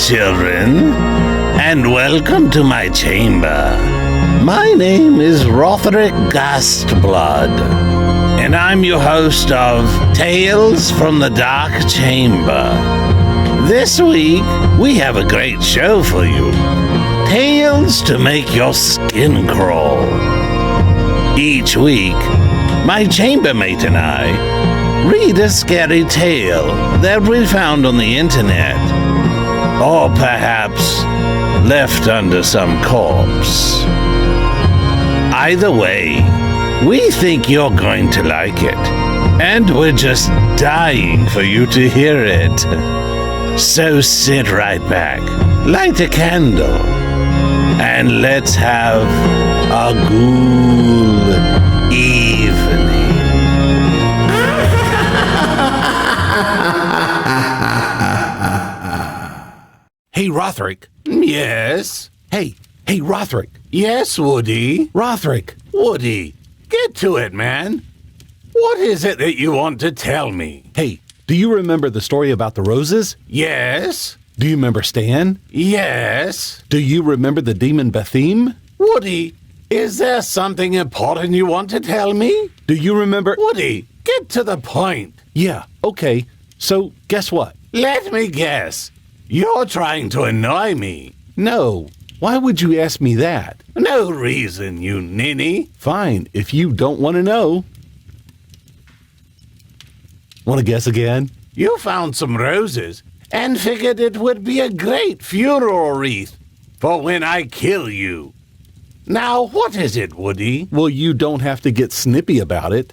children, and welcome to my chamber. My name is Rotherick Gastblood, and I'm your host of Tales from the Dark Chamber. This week, we have a great show for you. Tales to make your skin crawl. Each week, my chambermate and I read a scary tale that we found on the internet, or perhaps left under some corpse. Either way, we think you're going to like it, and we're just dying for you to hear it. So sit right back, light a candle, and let's have a ghoul evening. Hey, Rotherick. Yes? Hey, Rotherick. Yes, Woody? Rotherick. Woody, get to it, man. What is it that you want to tell me? Hey, do you remember the story about the roses? Yes? Do you remember Stan? Yes? Do you remember the demon Bathim? Woody, is there something important you want to tell me? Do you remember? Woody, get to the point. Yeah, okay. So, guess what? Let me guess. You're trying to annoy me. No. Why would you ask me that? No reason, you ninny. Fine, if you don't want to know. Want to guess again? You found some roses and figured it would be a great funeral wreath for when I kill you. Now, what is it, Woody? Well, you don't have to get snippy about it.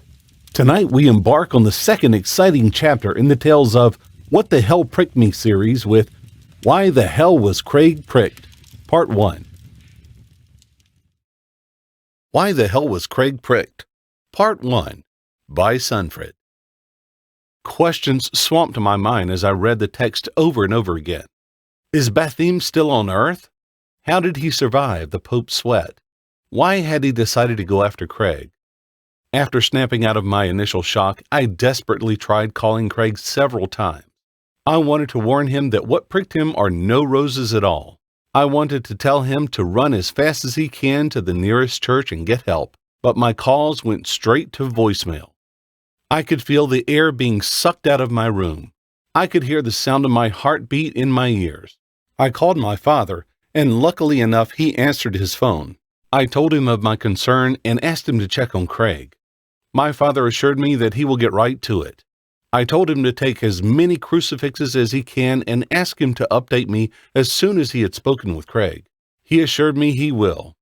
Tonight we embark on the second exciting chapter in the Tales of What the Hell Pricked Me series with Why the Hell Was Craig Pricked? Part 1. Why the Hell Was Craig Pricked? Part 1 by Sunfred. Questions swamped my mind as I read the text over and over again. Is Bathim still on Earth? How did he survive the Pope's sweat? Why had he decided to go after Craig? After snapping out of my initial shock, I desperately tried calling Craig several times. I wanted to warn him that what pricked him are no roses at all. I wanted to tell him to run as fast as he can to the nearest church and get help, but my calls went straight to voicemail. I could feel the air being sucked out of my room. I could hear the sound of my heartbeat in my ears. I called my father, and luckily enough, he answered his phone. I told him of my concern and asked him to check on Craig. My father assured me that he will get right to it. I told him to take as many crucifixes as he can and ask him to update me as soon as he had spoken with Craig. He assured me he will.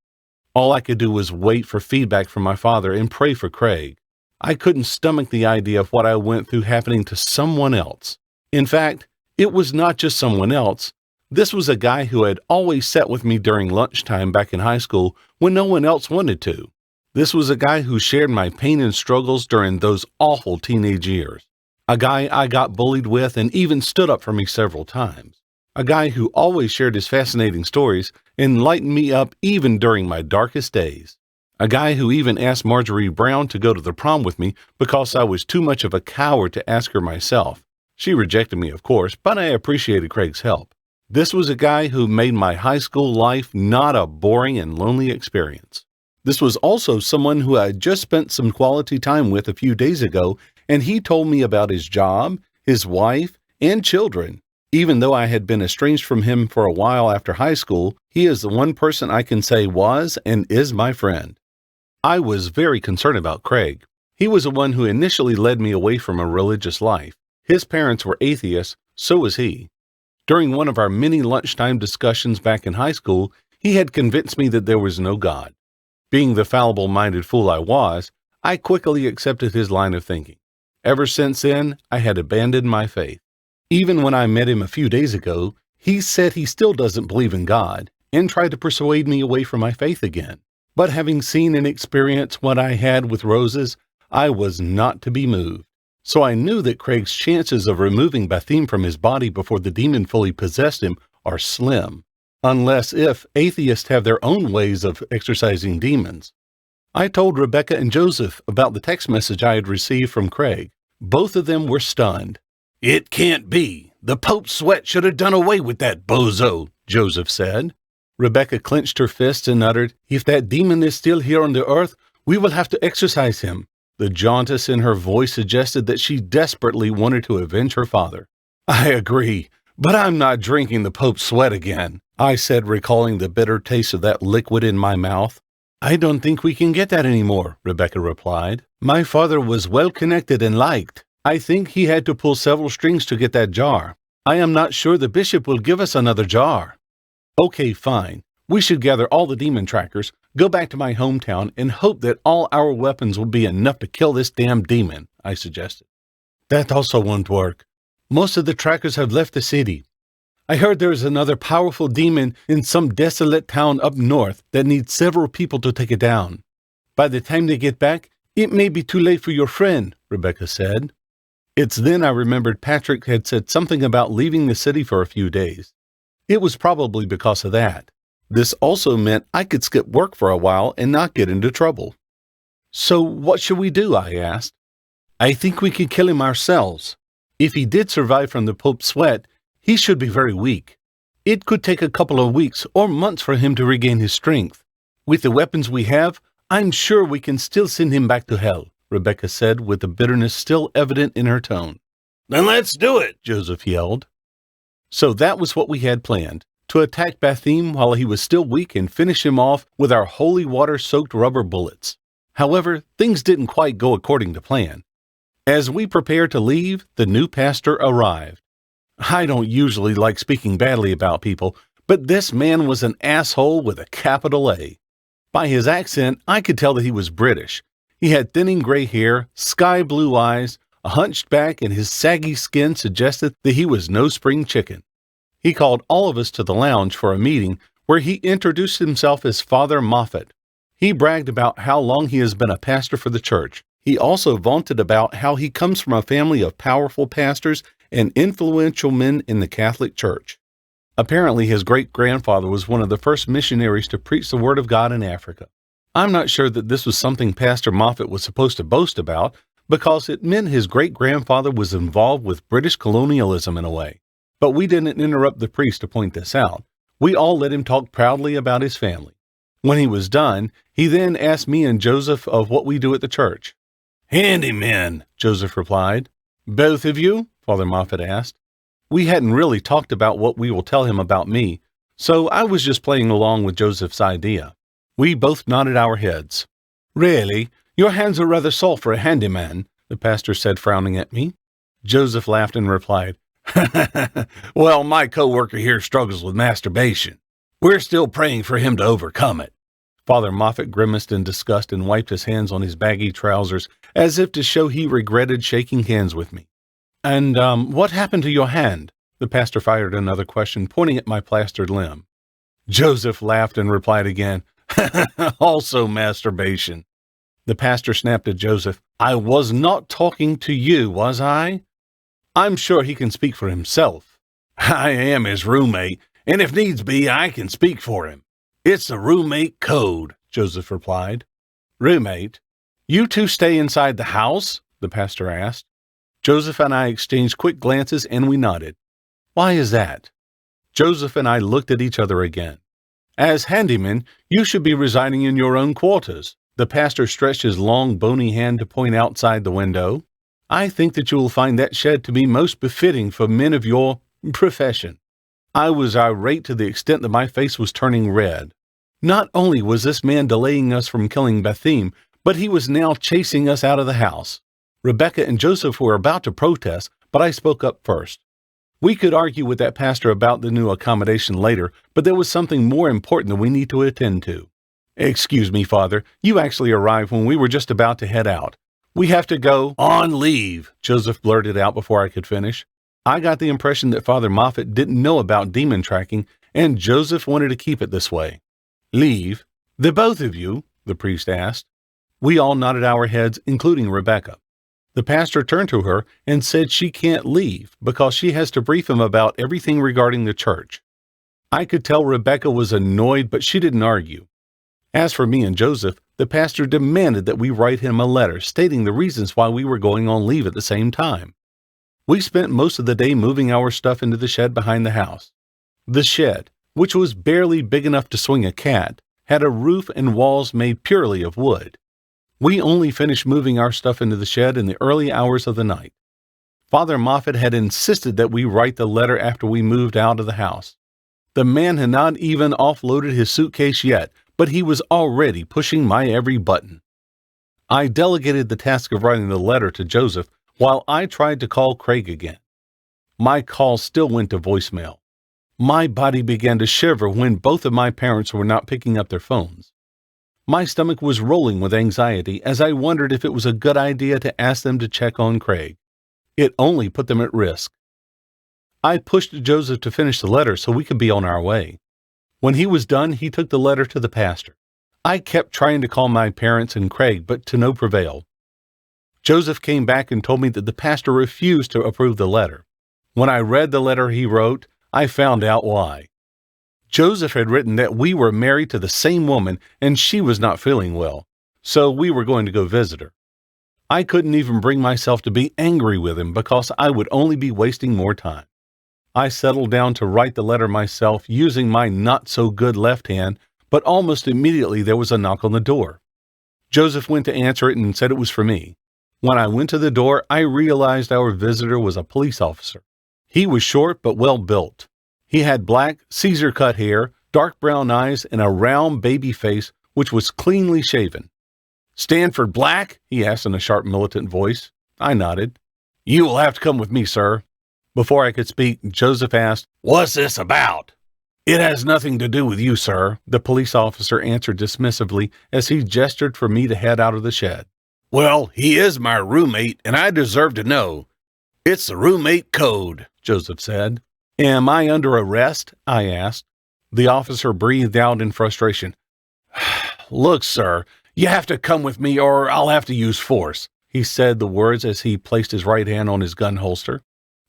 All I could do was wait for feedback from my father and pray for Craig. I couldn't stomach the idea of what I went through happening to someone else. In fact, it was not just someone else. This was a guy who had always sat with me during lunchtime back in high school when no one else wanted to. This was a guy who shared my pain and struggles during those awful teenage years. A guy I got bullied with and even stood up for me several times. A guy who always shared his fascinating stories and lightened me up even during my darkest days. A guy who even asked Marjorie Brown to go to the prom with me because I was too much of a coward to ask her myself. She rejected me, of course, but I appreciated Craig's help. This was a guy who made my high school life not a boring and lonely experience. This was also someone who I had just spent some quality time with a few days ago, and he told me about his job, his wife, and children. Even though I had been estranged from him for a while after high school, he is the one person I can say was and is my friend. I was very concerned about Craig. He was the one who initially led me away from a religious life. His parents were atheists, so was he. During one of our many lunchtime discussions back in high school, he had convinced me that there was no God. Being the fallible-minded fool I was, I quickly accepted his line of thinking. Ever since then, I had abandoned my faith. Even when I met him a few days ago, he said he still doesn't believe in God and tried to persuade me away from my faith again. But having seen and experienced what I had with roses, I was not to be moved. So I knew that Craig's chances of removing Bathim from his body before the demon fully possessed him are slim, unless if atheists have their own ways of exorcising demons. I told Rebecca and Joseph about the text message I had received from Craig. Both of them were stunned. It can't be. The Pope's sweat should have done away with that bozo, Joseph said. Rebecca clenched her fists and uttered, "If that demon is still here on the earth, we will have to exorcise him." The jaundice in her voice suggested that she desperately wanted to avenge her father. "I agree, but I'm not drinking the Pope's sweat again," I said, recalling the bitter taste of that liquid in my mouth. "I don't think we can get that anymore," Rebecca replied. "My father was well connected and liked. I think he had to pull several strings to get that jar. I am not sure the bishop will give us another jar." "Okay, fine. We should gather all the demon trackers, go back to my hometown, and hope that all our weapons will be enough to kill this damn demon," I suggested. "That also won't work. Most of the trackers have left the city. I heard there is another powerful demon in some desolate town up north that needs several people to take it down. By the time they get back, it may be too late for your friend," Rebecca said. It's then I remembered Patrick had said something about leaving the city for a few days. It was probably because of that. This also meant I could skip work for a while and not get into trouble. "So what should we do?" I asked. "I think we could kill him ourselves. If he did survive from the Pope's sweat, he should be very weak. It could take a couple of weeks or months for him to regain his strength. With the weapons we have, I'm sure we can still send him back to hell," Rebecca said with the bitterness still evident in her tone. "Then let's do it," Joseph yelled. So that was what we had planned, to attack Bathim while he was still weak and finish him off with our holy water-soaked rubber bullets. However, things didn't quite go according to plan. As we prepared to leave, the new pastor arrived. I don't usually like speaking badly about people, but this man was an asshole with a capital A. By his accent, I could tell that he was British. He had thinning gray hair, sky-blue eyes, a hunched back, and his saggy skin suggested that he was no spring chicken. He called all of us to the lounge for a meeting where he introduced himself as Father Moffat. He bragged about how long he has been a pastor for the church. He also vaunted about how he comes from a family of powerful pastors and influential men in the Catholic Church. Apparently, his great-grandfather was one of the first missionaries to preach the Word of God in Africa. I'm not sure that this was something Pastor Moffat was supposed to boast about, because it meant his great-grandfather was involved with British colonialism in a way. But we didn't interrupt the priest to point this out. We all let him talk proudly about his family. When he was done, he then asked me and Joseph of what we do at the church. "Handymen," Joseph replied. "Both of you?" Father Moffat asked. We hadn't really talked about what we will tell him about me, so I was just playing along with Joseph's idea. We both nodded our heads. "Really? Your hands are rather soft for a handyman," the pastor said, frowning at me. Joseph laughed and replied, "Well, my co-worker here struggles with masturbation. We're still praying for him to overcome it." Father Moffat grimaced in disgust and wiped his hands on his baggy trousers as if to show he regretted shaking hands with me. "And, what happened to your hand?" The pastor fired another question, pointing at my plastered limb. Joseph laughed and replied again, "Also masturbation." The pastor snapped at Joseph, "I was not talking to you, was I? I'm sure he can speak for himself." "I am his roommate, and if needs be, I can speak for him. It's the roommate code," Joseph replied. "Roommate? You two stay inside the house?" the pastor asked. Joseph and I exchanged quick glances and we nodded. "Why is that?" Joseph and I looked at each other again. "As handyman, you should be residing in your own quarters." The pastor stretched his long, bony hand to point outside the window. "I think that you will find that shed to be most befitting for men of your profession." I was irate to the extent that my face was turning red. Not only was this man delaying us from killing Bathim, but he was now chasing us out of the house. Rebecca and Joseph were about to protest, but I spoke up first. We could argue with that pastor about the new accommodation later, but there was something more important that we need to attend to. "Excuse me, Father, you actually arrived when we were just about to head out. We have to go on leave," Joseph blurted out before I could finish. I got the impression that Father Moffat didn't know about demon tracking, and Joseph wanted to keep it this way. "Leave? The both of you?" the priest asked. We all nodded our heads, including Rebecca. The pastor turned to her and said she can't leave because she has to brief him about everything regarding the church. I could tell Rebecca was annoyed, but she didn't argue. As for me and Joseph, the pastor demanded that we write him a letter stating the reasons why we were going on leave at the same time. We spent most of the day moving our stuff into the shed behind the house. The shed, which was barely big enough to swing a cat, had a roof and walls made purely of wood. We only finished moving our stuff into the shed in the early hours of the night. Father Moffat had insisted that we write the letter after we moved out of the house. The man had not even offloaded his suitcase yet, but he was already pushing my every button. I delegated the task of writing the letter to Joseph while I tried to call Craig again. My call still went to voicemail. My body began to shiver when both of my parents were not picking up their phones. My stomach was rolling with anxiety as I wondered if it was a good idea to ask them to check on Craig. It only put them at risk. I pushed Joseph to finish the letter so we could be on our way. When he was done, he took the letter to the pastor. I kept trying to call my parents and Craig, but to no avail. Joseph came back and told me that the pastor refused to approve the letter. When I read the letter he wrote, I found out why. Joseph had written that we were married to the same woman and she was not feeling well, so we were going to go visit her. I couldn't even bring myself to be angry with him because I would only be wasting more time. I settled down to write the letter myself using my not-so-good left hand, but almost immediately there was a knock on the door. Joseph went to answer it and said it was for me. When I went to the door, I realized our visitor was a police officer. He was short but well-built. He had black, Caesar-cut hair, dark brown eyes, and a round baby face which was cleanly shaven. "Stanford Black?" he asked in a sharp militant voice. I nodded. "You will have to come with me, sir." Before I could speak, Joseph asked, "What's this about?" "It has nothing to do with you, sir," the police officer answered dismissively as he gestured for me to head out of the shed. "Well, he is my roommate, and I deserve to know. It's the roommate code," Joseph said. "Am I under arrest?" I asked. The officer breathed out in frustration. "Look, sir, you have to come with me or I'll have to use force." He said the words as he placed his right hand on his gun holster.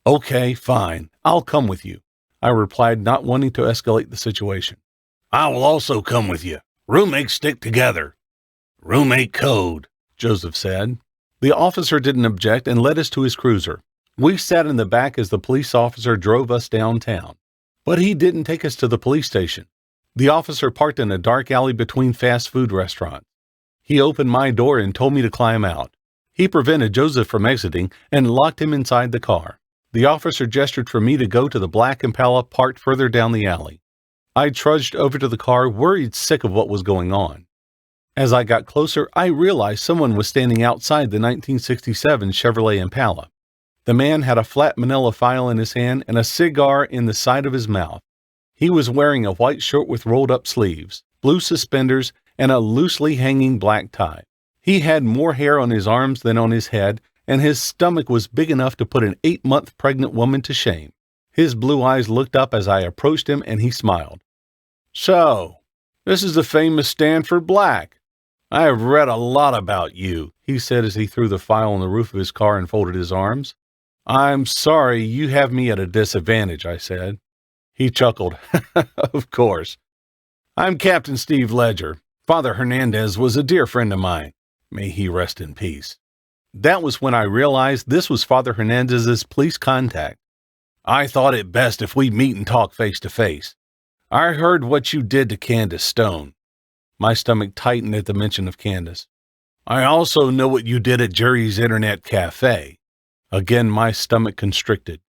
"Okay, fine. I'll come with you," I replied, not wanting to escalate the situation. "I will also come with you. Roommates stick together." "Roommate code," Joseph said. The officer didn't object and led us to his cruiser. We sat in the back as the police officer drove us downtown. But he didn't take us to the police station. The officer parked in a dark alley between fast food restaurants. He opened my door and told me to climb out. He prevented Joseph from exiting and locked him inside the car. The officer gestured for me to go to the black Impala parked further down the alley. I trudged over to the car, worried sick of what was going on. As I got closer, I realized someone was standing outside the 1967 Chevrolet Impala. The man had a flat manila file in his hand and a cigar in the side of his mouth. He was wearing a white shirt with rolled-up sleeves, blue suspenders, and a loosely hanging black tie. He had more hair on his arms than on his head, and his stomach was big enough to put an 8-month pregnant woman to shame. His blue eyes looked up as I approached him, and he smiled. "So, this is the famous Stanford Black. I have read a lot about you," he said as he threw the file on the roof of his car and folded his arms. "I'm sorry you have me at a disadvantage," I said. He chuckled. "Of course. I'm Captain Steve Ledger. Father Hernandez was a dear friend of mine. May he rest in peace." That was when I realized this was Father Hernandez's police contact. "I thought it best if we meet and talk face to face. I heard what you did to Candace Stone." My stomach tightened at the mention of Candace. "I also know what you did at Jerry's Internet Cafe." Again, my stomach constricted.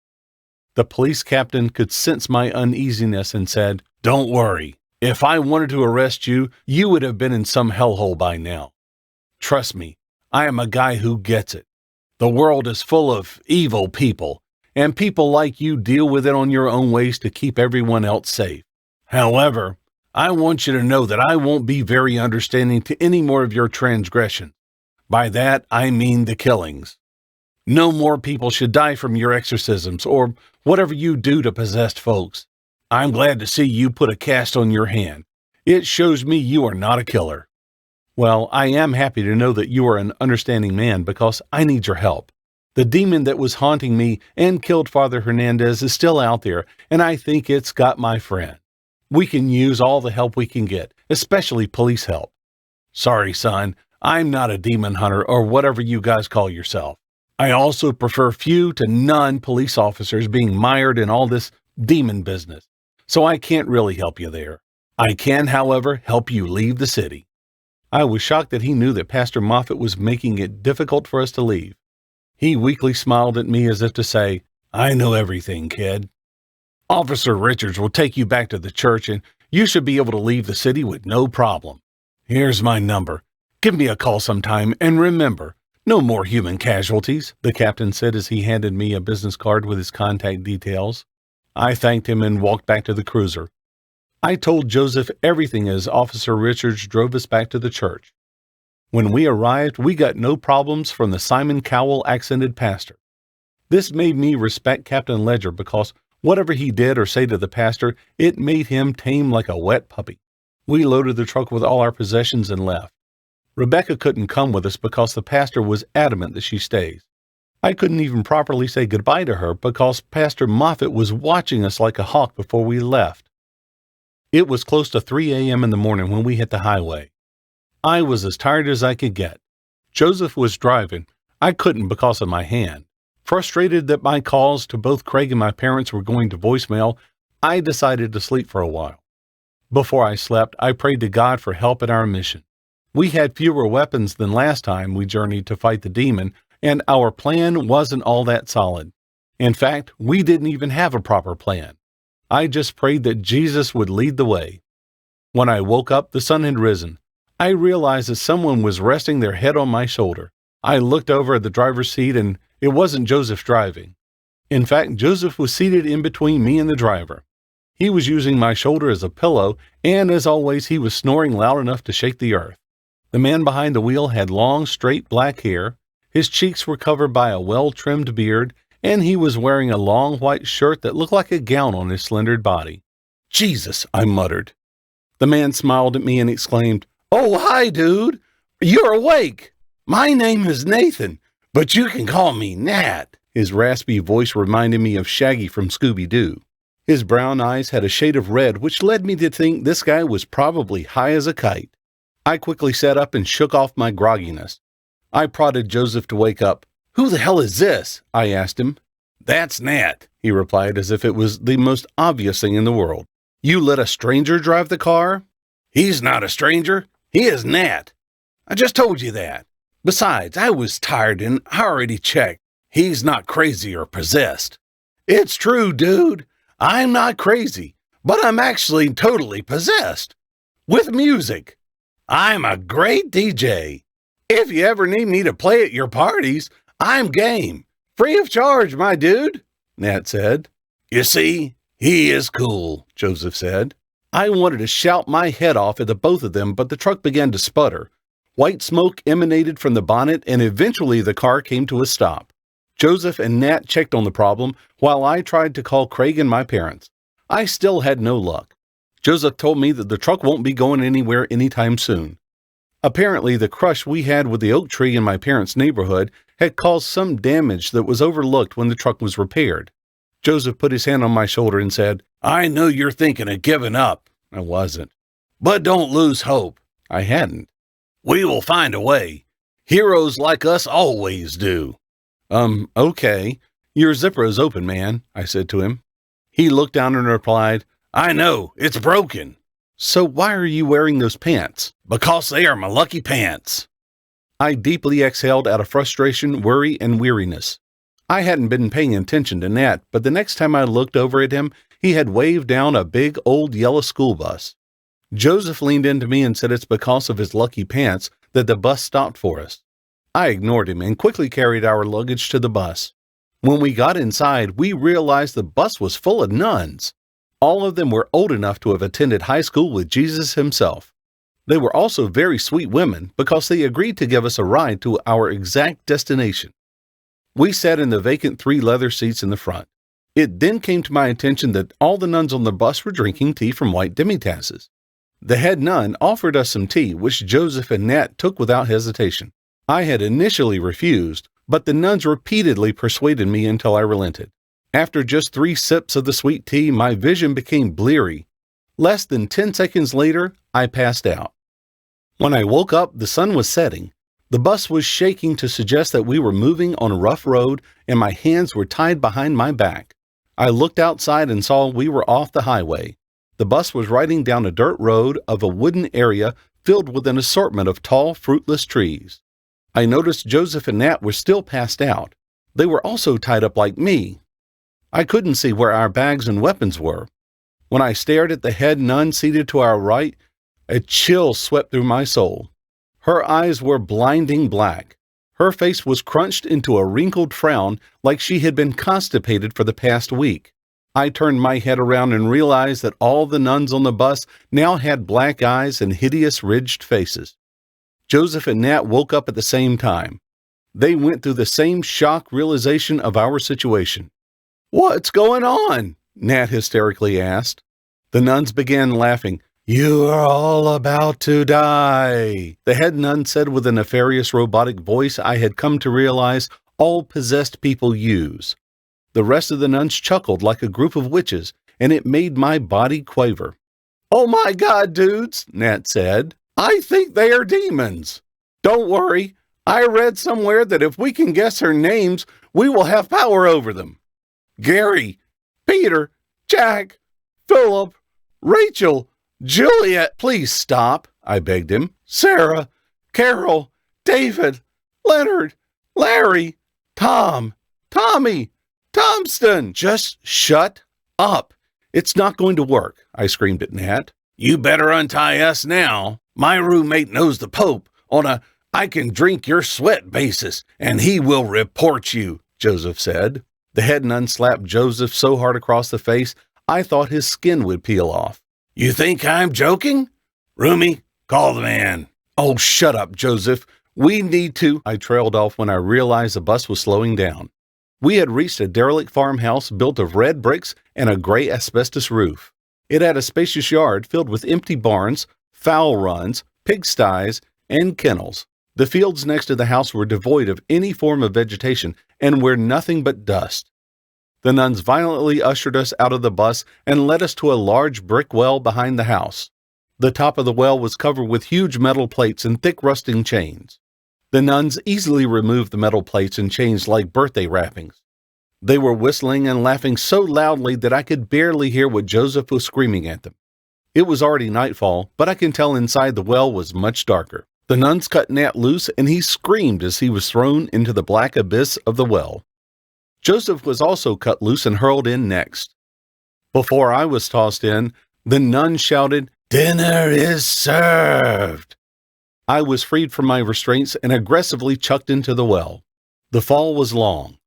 The police captain could sense my uneasiness and said, "Don't worry. If I wanted to arrest you, you would have been in some hellhole by now. Trust me, I am a guy who gets it. The world is full of evil people, and people like you deal with it on your own ways to keep everyone else safe. However, I want you to know that I won't be very understanding to any more of your transgressions. By that, I mean the killings. No more people should die from your exorcisms or whatever you do to possessed folks. I'm glad to see you put a cast on your hand. It shows me you are not a killer." "Well, I am happy to know that you are an understanding man because I need your help. The demon that was haunting me and killed Father Hernandez is still out there, and I think it's got my friend. We can use all the help we can get, especially police help." "Sorry, son. I'm not a demon hunter or whatever you guys call yourself. I also prefer few to none police officers being mired in all this demon business, so I can't really help you there. I can, however, help you leave the city." I was shocked that he knew that Pastor Moffat was making it difficult for us to leave. He weakly smiled at me as if to say, "I know everything, kid. Officer Richards will take you back to the church and you should be able to leave the city with no problem. Here's my number. Give me a call sometime, and remember, no more human casualties," the captain said as he handed me a business card with his contact details. I thanked him and walked back to the cruiser. I told Joseph everything as Officer Richards drove us back to the church. When we arrived, we got no problems from the Simon Cowell accented pastor. This made me respect Captain Ledger because whatever he did or say to the pastor, it made him tame like a wet puppy. We loaded the truck with all our possessions and left. Rebecca couldn't come with us because the pastor was adamant that she stays. I couldn't even properly say goodbye to her because Pastor Moffat was watching us like a hawk before we left. It was close to 3 a.m. in the morning when we hit the highway. I was as tired as I could get. Joseph was driving. I couldn't because of my hand. Frustrated that my calls to both Craig and my parents were going to voicemail, I decided to sleep for a while. Before I slept, I prayed to God for help in our mission. We had fewer weapons than last time we journeyed to fight the demon, and our plan wasn't all that solid. In fact, we didn't even have a proper plan. I just prayed that Jesus would lead the way. When I woke up, the sun had risen. I realized that someone was resting their head on my shoulder. I looked over at the driver's seat, and it wasn't Joseph driving. In fact, Joseph was seated in between me and the driver. He was using my shoulder as a pillow, and as always, he was snoring loud enough to shake the earth. The man behind the wheel had long, straight black hair. His cheeks were covered by a well-trimmed beard, and he was wearing a long white shirt that looked like a gown on his slender body. "Jesus," I muttered. The man smiled at me and exclaimed, "Oh, hi, dude. You're awake. My name is Nathan, but you can call me Nat." His raspy voice reminded me of Shaggy from Scooby-Doo. His brown eyes had a shade of red, which led me to think this guy was probably high as a kite. I quickly sat up and shook off my grogginess. I prodded Joseph to wake up. "Who the hell is this?" I asked him. "That's Nat," he replied as if it was the most obvious thing in the world. "You let a stranger drive the car?" "He's not a stranger. He is Nat. I just told you that. Besides, I was tired and I already checked. He's not crazy or possessed." "It's true, dude. I'm not crazy, but I'm actually totally possessed. With music. I'm a great DJ. If you ever need me to play at your parties, I'm game. Free of charge, my dude," Nat said. "You see, he is cool," Joseph said. I wanted to shout my head off at the both of them, but the truck began to sputter. White smoke emanated from the bonnet, and eventually the car came to a stop. Joseph and Nat checked on the problem, while I tried to call Craig and my parents. I still had no luck. Joseph told me that the truck won't be going anywhere anytime soon. Apparently, the crush we had with the oak tree in my parents' neighborhood had caused some damage that was overlooked when the truck was repaired. Joseph put his hand on my shoulder and said, "I know you're thinking of giving up." I wasn't. "But don't lose hope." I hadn't. "We will find a way. Heroes like us always do." Okay. Your zipper is open, man," I said to him. He looked down and replied, "I know, it's broken." "So why are you wearing those pants?" "Because they are my lucky pants." I deeply exhaled out of frustration, worry, and weariness. I hadn't been paying attention to Nat, but the next time I looked over at him, he had waved down a big old yellow school bus. Joseph leaned into me and said it's because of his lucky pants that the bus stopped for us. I ignored him and quickly carried our luggage to the bus. When we got inside, we realized the bus was full of nuns. All of them were old enough to have attended high school with Jesus himself. They were also very sweet women because they agreed to give us a ride to our exact destination. We sat in the vacant 3 leather seats in the front. It then came to my attention that all the nuns on the bus were drinking tea from white demi-tasses. The head nun offered us some tea, which Joseph and Nat took without hesitation. I had initially refused, but the nuns repeatedly persuaded me until I relented. After just 3 sips of the sweet tea, my vision became bleary. Less than 10 seconds later, I passed out. When I woke up, the sun was setting. The bus was shaking to suggest that we were moving on a rough road, and my hands were tied behind my back. I looked outside and saw we were off the highway. The bus was riding down a dirt road of a wooden area filled with an assortment of tall, fruitless trees. I noticed Joseph and Nat were still passed out. They were also tied up like me. I couldn't see where our bags and weapons were. When I stared at the head nun seated to our right, a chill swept through my soul. Her eyes were blinding black. Her face was crunched into a wrinkled frown like she had been constipated for the past week. I turned my head around and realized that all the nuns on the bus now had black eyes and hideous ridged faces. Joseph and Nat woke up at the same time. They went through the same shock realization of our situation. "What's going on?" Nat hysterically asked. The nuns began laughing. "You are all about to die," the head nun said with a nefarious robotic voice I had come to realize all possessed people use. The rest of the nuns chuckled like a group of witches, and it made my body quaver. "Oh my God, dudes," Nat said. "I think they are demons. Don't worry. I read somewhere that if we can guess her names, we will have power over them. Gary, Peter, Jack, Philip, Rachel, Juliet." "Please stop," I begged him. "Sarah, Carol, David, Leonard, Larry, Tom, Tommy, Thompson." "Just shut up. It's not going to work," I screamed at Nat. "You better untie us now. My roommate knows the Pope on a I can drink your sweat basis, and he will report you," Joseph said. The head nun slapped Joseph so hard across the face, I thought his skin would peel off. "You think I'm joking? Roomie, call the man." "Oh, shut up, Joseph. We need to—" I trailed off when I realized the bus was slowing down. We had reached a derelict farmhouse built of red bricks and a gray asbestos roof. It had a spacious yard filled with empty barns, fowl runs, pigsties, and kennels. The fields next to the house were devoid of any form of vegetation and were nothing but dust. The nuns violently ushered us out of the bus and led us to a large brick well behind the house. The top of the well was covered with huge metal plates and thick rusting chains. The nuns easily removed the metal plates and chains like birthday wrappings. They were whistling and laughing so loudly that I could barely hear what Joseph was screaming at them. It was already nightfall, but I can tell inside the well was much darker. The nuns cut Nat loose, and he screamed as he was thrown into the black abyss of the well. Joseph was also cut loose and hurled in next. Before I was tossed in, the nun shouted, "Dinner is served!" I was freed from my restraints and aggressively chucked into the well. The fall was long.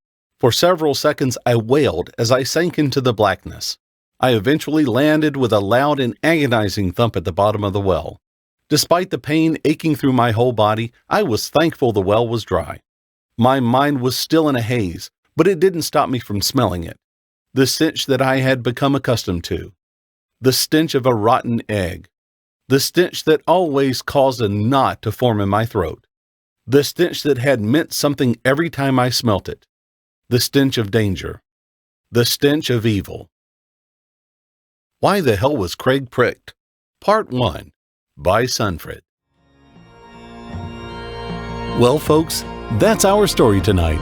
For several seconds I wailed as I sank into the blackness. I eventually landed with a loud and agonizing thump at the bottom of the well. Despite the pain aching through my whole body, I was thankful the well was dry. My mind was still in a haze, but it didn't stop me from smelling it. The stench that I had become accustomed to. The stench of a rotten egg. The stench that always caused a knot to form in my throat. The stench that had meant something every time I smelt it. The stench of danger. The stench of evil. Why the Hell Was Craig Pricked? Part 1. By Sunfred. Well, folks, that's our story tonight.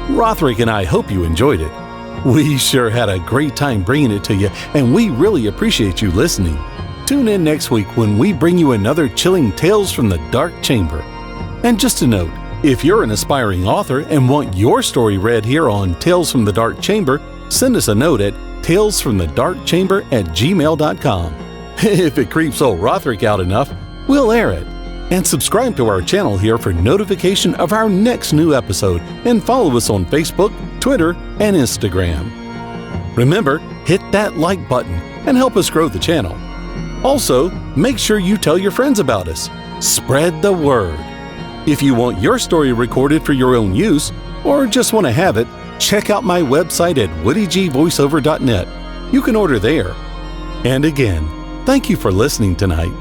Rothrick and I hope you enjoyed it. We sure had a great time bringing it to you, and we really appreciate you listening. Tune in next week when we bring you another chilling Tales from the Dark Chamber. And just a note, if you're an aspiring author and want your story read here on Tales from the Dark Chamber, send us a note at talesfromthedarkchamber@gmail.com. If it creeps old Rothrick out enough, we'll air it. And subscribe to our channel here for notification of our next new episode, and follow us on Facebook, Twitter, and Instagram. Remember, hit that like button and help us grow the channel. Also, make sure you tell your friends about us. Spread the word. If you want your story recorded for your own use, or just want to have it, check out my website at woodygvoiceover.net. You can order there. And again, thank you for listening tonight.